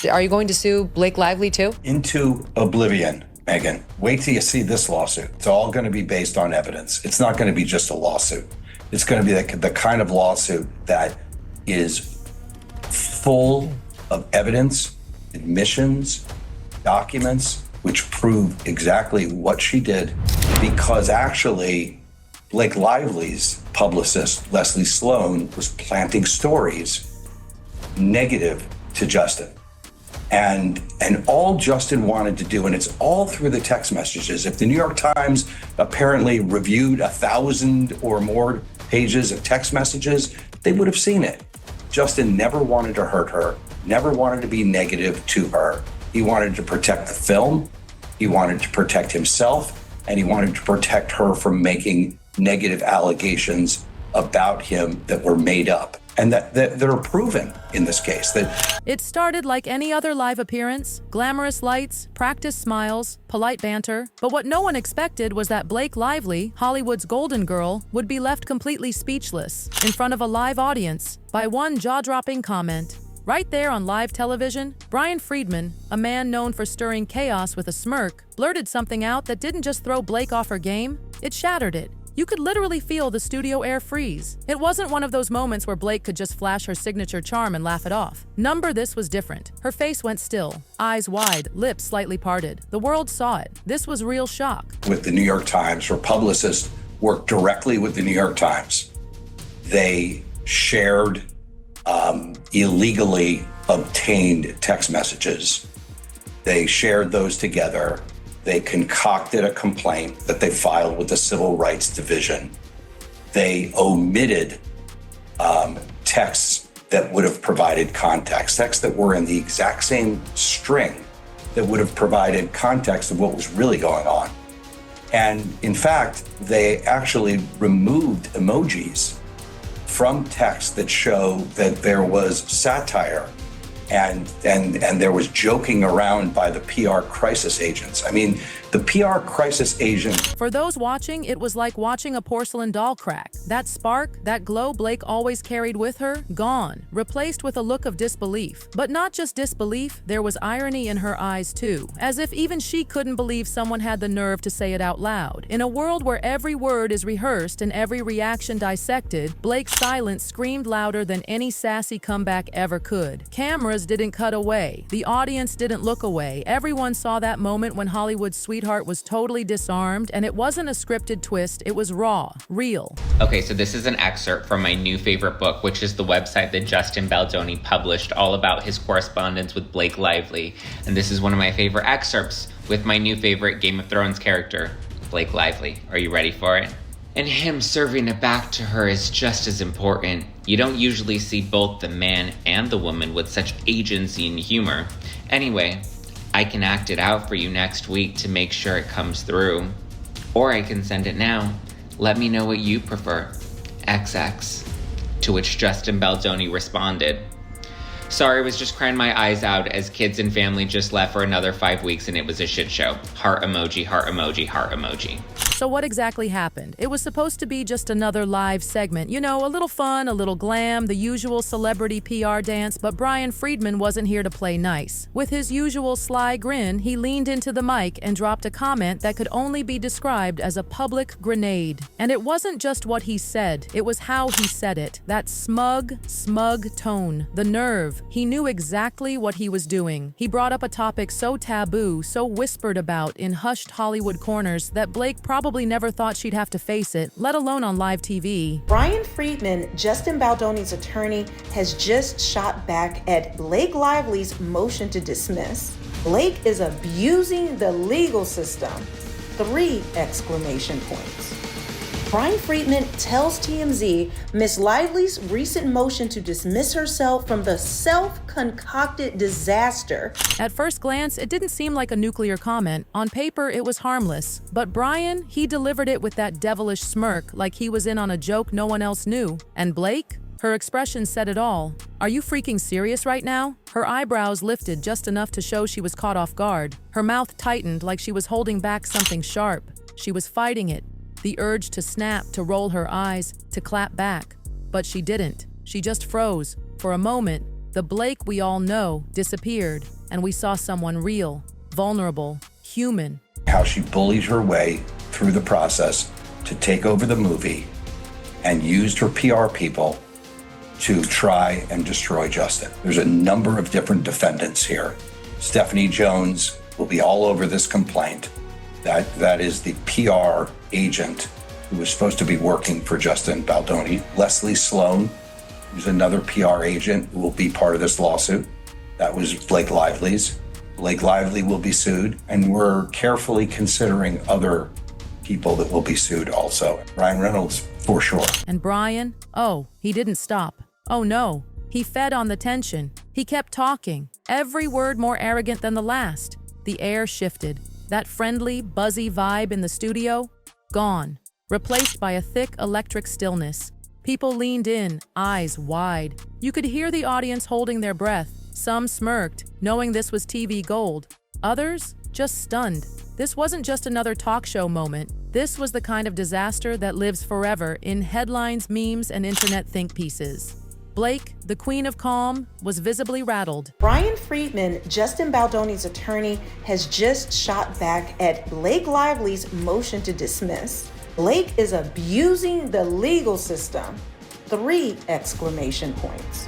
Are you going to sue Blake Lively too? Into oblivion, Megan. Wait till you see this lawsuit. It's all going to be based on evidence. It's not going to be just a lawsuit. It's going to be the kind of lawsuit that is full of evidence, admissions, documents, which prove exactly what she did, because actually Blake Lively's publicist, Leslie Sloan, was planting stories negative to Justin. And all Justin wanted to do, and it's all through the text messages. If the New York Times apparently reviewed 1,000 or more pages of text messages, they would have seen it. Justin never wanted to hurt her, never wanted to be negative to her. He wanted to protect the film, he wanted to protect himself, and he wanted to protect her from making negative allegations about him that were made up and that are proven in this case. It started like any other live appearance, glamorous lights, practiced smiles, polite banter, but what no one expected was that Blake Lively, Hollywood's golden girl, would be left completely speechless in front of a live audience by one jaw-dropping comment. Right there on live television, Bryan Freedman, a man known for stirring chaos with a smirk, blurted something out that didn't just throw Blake off her game, it shattered it. You could literally feel the studio air freeze. It wasn't one of those moments where Blake could just flash her signature charm and laugh it off. This was different. Her face went still, eyes wide, lips slightly parted. The world saw it. This was real shock. With the New York Times, her publicist worked directly with the New York Times. They shared illegally obtained text messages. They shared those together. They concocted a complaint that they filed with the Civil Rights Division. They omitted texts that would have provided context, texts that were in the exact same string that would have provided context of what was really going on. And in fact, they actually removed emojis from texts that show that there was satire and there was joking around by the PR crisis agents. I mean, the PR crisis agent. For those watching, it was like watching a porcelain doll crack. That spark, that glow Blake always carried with her, gone, replaced with a look of disbelief. But not just disbelief, there was irony in her eyes too, as if even she couldn't believe someone had the nerve to say it out loud. In a world where every word is rehearsed and every reaction dissected, Blake's silence screamed louder than any sassy comeback ever could. Cameras didn't cut away. The audience didn't look away. Everyone saw that moment when Hollywood's sweetheart was totally disarmed, and it wasn't a scripted twist, it was raw, real. Okay, so this is an excerpt from my new favorite book, which is the website that Justin Baldoni published, all about his correspondence with Blake Lively. And this is one of my favorite excerpts with my new favorite Game of Thrones character, Blake Lively. Are you ready for it? And him serving it back to her is just as important. You don't usually see both the man and the woman with such agency and humor. Anyway, I can act it out for you next week to make sure it comes through. Or I can send it now. Let me know what you prefer. XX. To which Justin Baldoni responded, "Sorry, I was just crying my eyes out as kids and family just left for another 5 weeks and it was a shit show. Heart emoji, heart emoji, heart emoji." So what exactly happened? It was supposed to be just another live segment. You know, a little fun, a little glam, the usual celebrity PR dance, but Bryan Freedman wasn't here to play nice. With his usual sly grin, he leaned into the mic and dropped a comment that could only be described as a public grenade. And it wasn't just what he said, it was how he said it. That smug tone, the nerve. He knew exactly what he was doing. He brought up a topic so taboo, so whispered about in hushed Hollywood corners that Blake probably never thought she'd have to face it, let alone on live TV. Bryan Freedman, Justin Baldoni's attorney, has just shot back at Blake Lively's motion to dismiss. Blake is abusing the legal system. 3 exclamation points. Bryan Freedman tells TMZ Miss Lively's recent motion to dismiss herself from the self-concocted disaster. At first glance, it didn't seem like a nuclear comment. On paper, it was harmless. But Bryan, he delivered it with that devilish smirk, like he was in on a joke no one else knew. And Blake? Her expression said it all. Are you freaking serious right now? Her eyebrows lifted just enough to show she was caught off guard. Her mouth tightened like she was holding back something sharp. She was fighting it. The urge to snap, to roll her eyes, to clap back. But she didn't. She just froze. For a moment, the Blake we all know disappeared. and we saw someone real, vulnerable, human. How she bullied her way through the process to take over the movie and used her PR people to try and destroy Justin. There's a number of different defendants here. Stephanie Jones will be all over this complaint. That is the PR agent who was supposed to be working for Justin Baldoni. Leslie Sloan, who's another PR agent who will be part of this lawsuit. That was Blake Lively's. Blake Lively will be sued, and we're carefully considering other people that will be sued also. Ryan Reynolds, for sure. And Bryan? Oh, he didn't stop. Oh no, he fed on the tension. He kept talking, every word more arrogant than the last. The air shifted. That friendly, buzzy vibe in the studio, gone, replaced by a thick electric stillness. People leaned in, eyes wide. You could hear the audience holding their breath. Some smirked, knowing this was TV gold. Others, just stunned. This wasn't just another talk show moment. This was the kind of disaster that lives forever in headlines, memes, and internet think pieces. Blake, the queen of calm, was visibly rattled. Bryan Freedman, Justin Baldoni's attorney, has just shot back at Blake Lively's motion to dismiss. Blake is abusing the legal system. 3 exclamation points.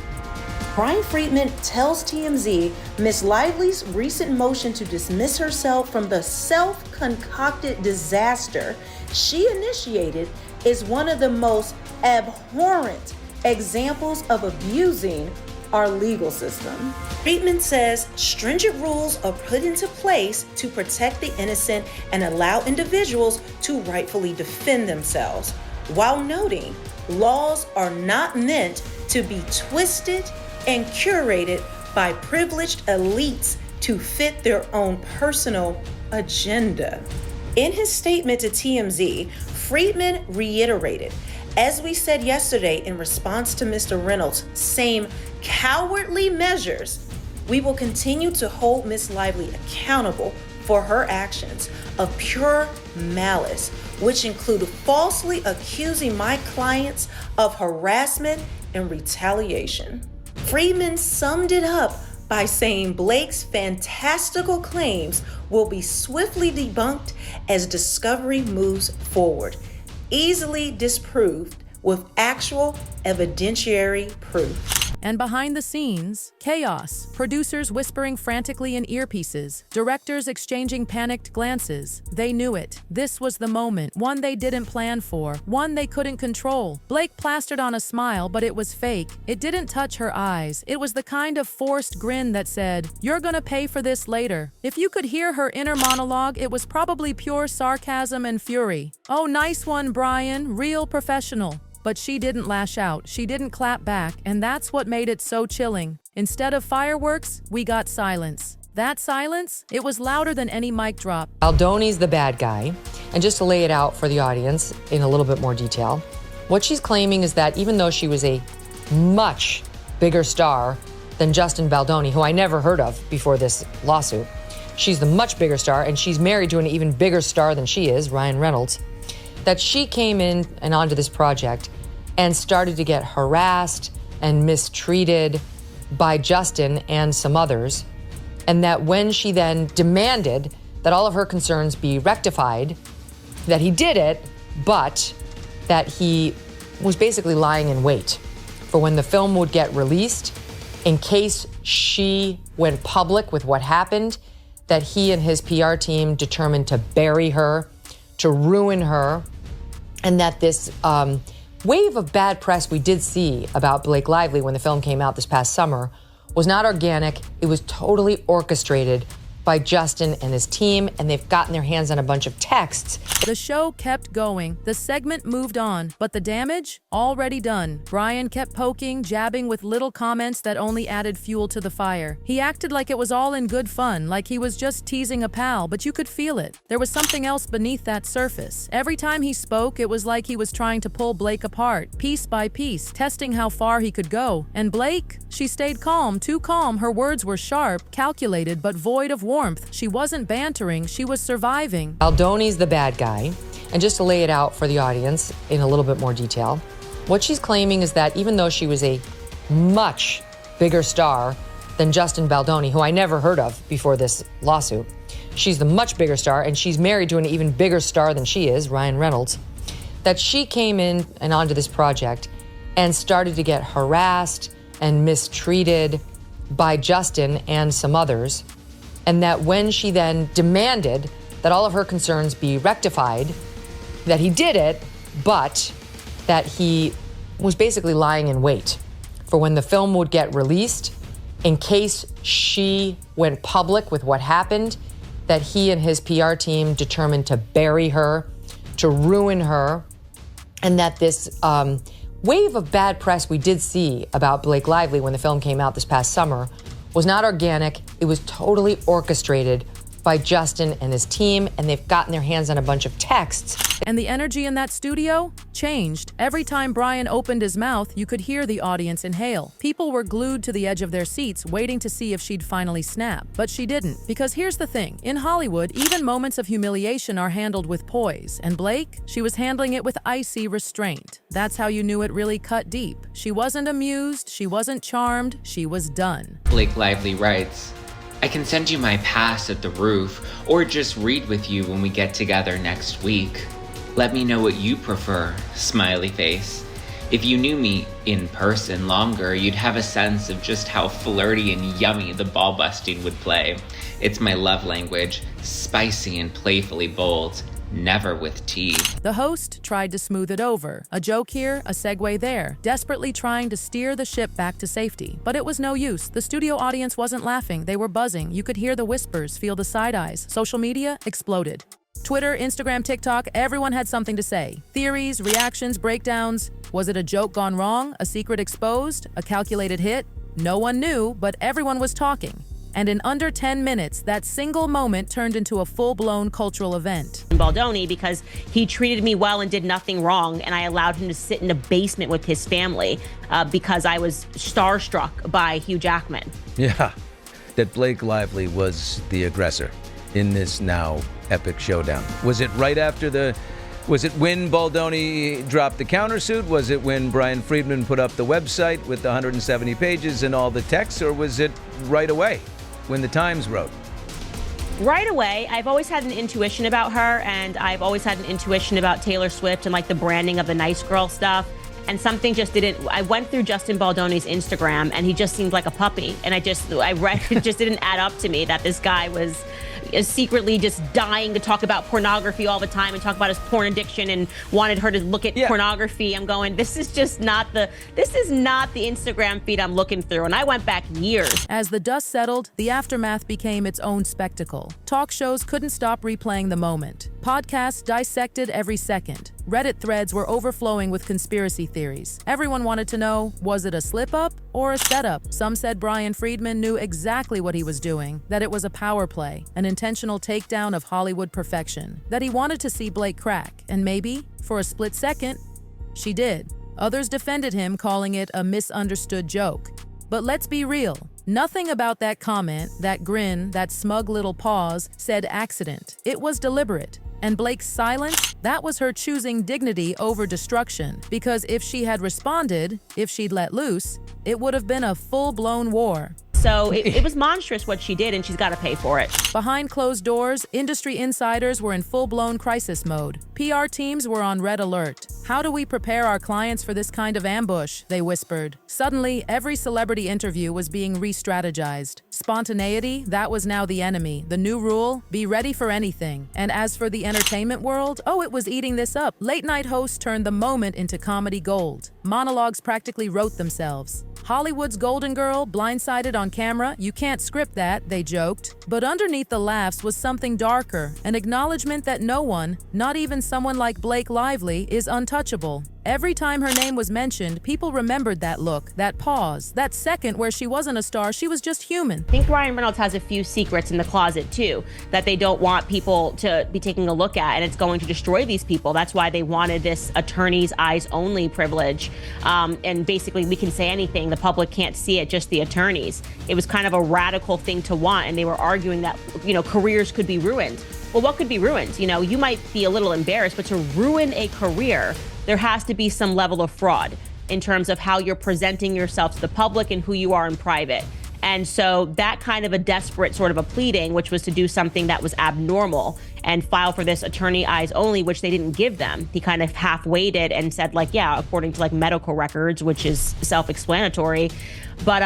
Bryan Freedman tells TMZ Ms. Lively's recent motion to dismiss herself from the self-concocted disaster she initiated is one of the most abhorrent examples of abusing our legal system. Freedman says stringent rules are put into place to protect the innocent and allow individuals to rightfully defend themselves, while noting laws are not meant to be twisted and curated by privileged elites to fit their own personal agenda. In his statement to TMZ, Freedman reiterated, as we said yesterday in response to Mr. Reynolds' same cowardly measures, we will continue to hold Ms. Lively accountable for her actions of pure malice, which include falsely accusing my clients of harassment and retaliation. Freedman summed it up by saying Blake's fantastical claims will be swiftly debunked as discovery moves forward, easily disproved with actual evidentiary proof. And behind the scenes, chaos, producers whispering frantically in earpieces, directors exchanging panicked glances. They knew it. This was the moment, one they didn't plan for, one they couldn't control. Blake plastered on a smile, but it was fake. It didn't touch her eyes. It was the kind of forced grin that said, "You're gonna pay for this later." If you could hear her inner monologue, it was probably pure sarcasm and fury. "Oh, nice one, Bryan, real professional." But she didn't lash out, she didn't clap back, and that's what made it so chilling. Instead of fireworks, we got silence. That silence, it was louder than any mic drop. Baldoni's the bad guy. And just to lay it out for the audience in a little bit more detail, what she's claiming is that even though she was a much bigger star than Justin Baldoni, who I never heard of before this lawsuit, she's the much bigger star, and she's married to an even bigger star than she is, Ryan Reynolds, that she came in and onto this project and started to get harassed and mistreated by Justin and some others, and that when she then demanded that all of her concerns be rectified, that he did it, but that he was basically lying in wait for when the film would get released in case she went public with what happened, that he and his PR team determined to bury her, to ruin her, and that this wave of bad press we did see about Blake Lively when the film came out this past summer was not organic. It was totally orchestrated by Justin and his team, and they've gotten their hands on a bunch of texts. The show kept going. The segment moved on, but the damage already done. Bryan kept poking, jabbing with little comments that only added fuel to the fire. He acted like it was all in good fun, like he was just teasing a pal, but you could feel it. There was something else beneath that surface. Every time he spoke, it was like he was trying to pull Blake apart, piece by piece, testing how far he could go. And Blake, she stayed calm, too calm. Her words were sharp, calculated, but void of warmth. She wasn't bantering, she was surviving. Baldoni's the bad guy. And just to lay it out for the audience in a little bit more detail, what she's claiming is that even though she was a much bigger star than Justin Baldoni, who I never heard of before this lawsuit. She's the much bigger star, and she's married to an even bigger star than she is, Ryan Reynolds, that she came in and onto this project and started to get harassed and mistreated by Justin and some others, and that when she then demanded that all of her concerns be rectified, that he did it, but that he was basically lying in wait for when the film would get released in case she went public with what happened, that he and his PR team determined to bury her, to ruin her, and that this wave of bad press we did see about Blake Lively when the film came out this past summer was not organic. It was totally orchestrated by Justin and his team, and they've gotten their hands on a bunch of texts. And the energy in that studio changed. Every time Bryan opened his mouth, you could hear the audience inhale. People were glued to the edge of their seats, waiting to see if she'd finally snap. But she didn't. Because here's the thing. In Hollywood, even moments of humiliation are handled with poise. And Blake, she was handling it with icy restraint. That's how you knew it really cut deep. She wasn't amused, she wasn't charmed, she was done. Blake Lively writes, I can send you my pass at the roof, or just read with you when we get together next week. Let me know what you prefer, smiley face. If you knew me in person longer, you'd have a sense of just how flirty and yummy the ball busting would play. It's my love language, spicy and playfully bold. Never with tea. The host tried to smooth it over. A joke here, a segue there, desperately trying to steer the ship back to safety. But it was no use. The studio audience wasn't laughing. They were buzzing. You could hear the whispers, feel the side eyes. Social media exploded. Twitter, Instagram, TikTok, everyone had something to say. Theories, reactions, breakdowns. Was it a joke gone wrong? A secret exposed? A calculated hit? No one knew, but everyone was talking. And in under 10 minutes, that single moment turned into a full-blown cultural event. Baldoni, because he treated me well and did nothing wrong, and I allowed him to sit in a basement with his family because I was starstruck by Hugh Jackman. Yeah, that Blake Lively was the aggressor in this now epic showdown. Was it right after was it when Baldoni dropped the countersuit? Was it when Bryan Freedman put up the website with the 170 pages and all the text, or was it right away when the Times wrote? Right away. I've always had an intuition about her, and I've always had an intuition about Taylor Swift and like the branding of the nice girl stuff. And something just didn't. I went through Justin Baldoni's Instagram, and he just seemed like a puppy. And I read it just didn't add up to me that this guy was secretly just dying to talk about pornography all the time and talk about his porn addiction and wanted her to look at pornography. I'm going, this is not the Instagram feed I'm looking through. And I went back years. As the dust settled, the aftermath became its own spectacle. Talk shows couldn't stop replaying the moment. Podcasts dissected every second. Reddit threads were overflowing with conspiracy theories. Everyone wanted to know, was it a slip-up or a setup? Some said Bryan Freedman knew exactly what he was doing, that it was a power play, an intentional takedown of Hollywood perfection, that he wanted to see Blake crack, and maybe, for a split second, she did. Others defended him, calling it a misunderstood joke. But let's be real. Nothing about that comment, that grin, that smug little pause said accident. It was deliberate. And Blake's silence, that was her choosing dignity over destruction. Because if she had responded, if she'd let loose, it would have been a full-blown war. So it was monstrous what she did, and she's got to pay for it. Behind closed doors, industry insiders were in full-blown crisis mode. PR teams were on red alert. How do we prepare our clients for this kind of ambush? They whispered. Suddenly, every celebrity interview was being re-strategized. Spontaneity, that was now the enemy. The new rule, be ready for anything. And as for the entertainment world, it was eating this up. Late-night hosts turned the moment into comedy gold. Monologues practically wrote themselves. Hollywood's golden girl, blindsided on camera, you can't script that, they joked. But underneath the laughs was something darker, an acknowledgement that no one, not even someone like Blake Lively, is untouchable. Every time her name was mentioned, people remembered that look, that pause, that second where she wasn't a star, she was just human. I think Ryan Reynolds has a few secrets in the closet too, that they don't want people to be taking a look at, and it's going to destroy these people. That's why they wanted this attorney's eyes only privilege. And basically we can say anything, the public can't see it, just the attorneys. It was kind of a radical thing to want, and they were arguing that, careers could be ruined. Well, what could be ruined? You might be a little embarrassed, but to ruin a career, there has to be some level of fraud in terms of how you're presenting yourself to the public and who you are in private. And so that kind of a desperate sort of a pleading, which was to do something that was abnormal and file for this attorney eyes only, which they didn't give them. He kind of half waited and said, like, yeah, according to like medical records, which is self-explanatory. But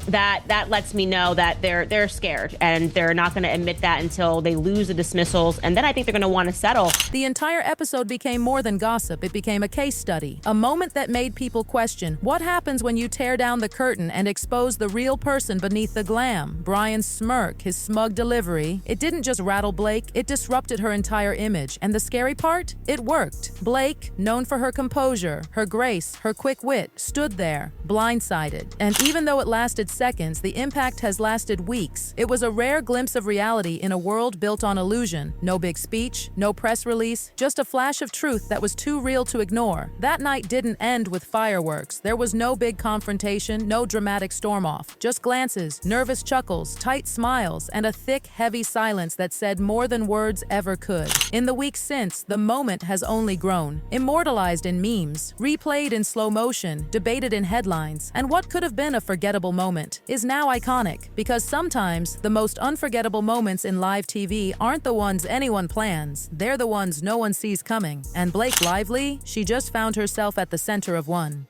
that lets me know that they're scared and they're not going to admit that until they lose the dismissals. And then I think they're going to want to settle. The entire episode became more than gossip. It became a case study, a moment that made people question what happens when you tear down the curtain and expose the real person beneath the glam. Bryan's smirk, his smug delivery, it didn't just rattle Blake, it disrupted her entire image. And the scary part? It worked. Blake, known for her composure, her grace, her quick wit, stood there, blindsided. And even though it lasted seconds, the impact has lasted weeks. It was a rare glimpse of reality in a world built on illusion. No big speech, no press release, just a flash of truth that was too real to ignore. That night didn't end with fireworks. There was no big confrontation, no dramatic storm-off. Just glances, nervous chuckles, tight smiles, and a thick, heavy silence that said more than words ever could. In the weeks since, the moment has only grown. Immortalized in memes, replayed in slow motion, debated in headlines, and what could have been a forgettable moment is now iconic, because sometimes the most unforgettable moments in live TV aren't the ones anyone plans, they're the ones no one sees coming. And Blake Lively, she just found herself at the center of one.